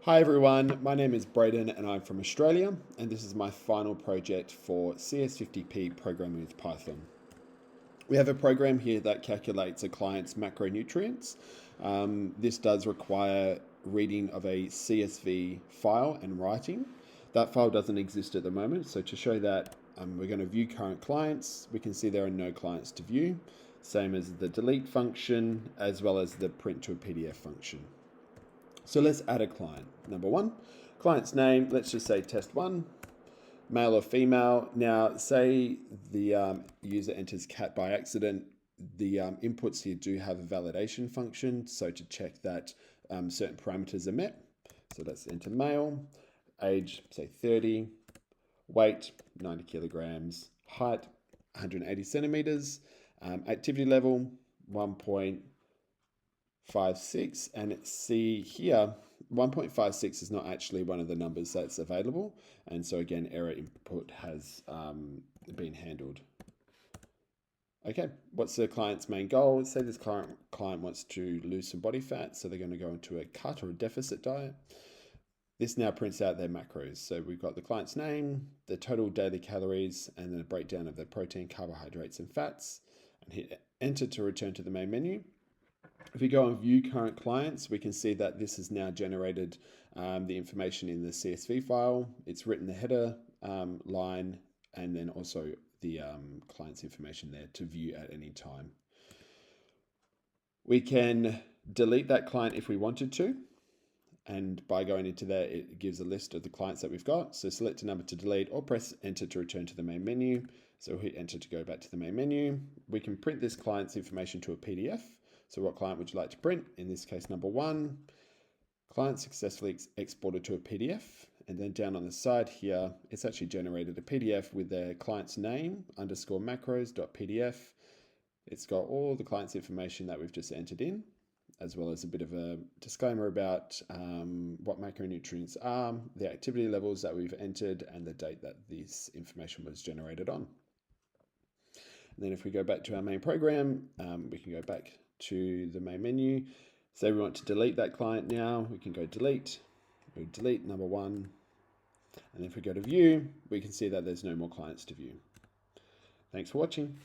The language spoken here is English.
Hi everyone, my name is Brayden and I'm from Australia, and this is my final project for CS50P programming with Python. We have a program here that calculates a client's macronutrients. This does require reading of a CSV file and writing. That file doesn't exist at the moment, so to show that we're going to view current clients. We can see there are no clients to view, same as the delete function as well as the print to a PDF function. So let's add a client. Number one, client's name, let's just say test1, male or female. Now, say the user enters cat by accident. The inputs here do have a validation function, so to check that certain parameters are met. So let's enter male, age, say 30, weight, 90 kilograms, height, 180 centimeters, activity level, 1.56, and see here 1.56 is not actually one of the numbers that's available, and so again error input has been handled. Okay, what's the client's main goal? Say this client wants to lose some body fat, so they're going to go into a cut or a deficit diet. This now prints out their macros. So we've got the client's name, the total daily calories, and then a breakdown of the protein, carbohydrates, and fats, and hit enter to return to the main menu. If we go and view current clients, we can see that this has now generated the information in the CSV file. It's written the header line and then also the client's information there to view at any time. We can delete that client if we wanted to. And by going into there, it gives a list of the clients that we've got. So select a number to delete or press enter to return to the main menu. So hit enter to go back to the main menu. We can print this client's information to a PDF. So what client would you like to print? In this case, number one, client successfully exported to a PDF. And then down on the side here, it's actually generated a PDF with their client's name, _macros.pdf. It's got all the client's information that we've just entered in, as well as a bit of a disclaimer about what macronutrients are, the activity levels that we've entered, and the date that this information was generated on. And then if we go back to our main program, we can go back to the main menu. Say we want to delete that client now, we can go delete. We delete number one. And if we go to view, we can see that there's no more clients to view. Thanks for watching.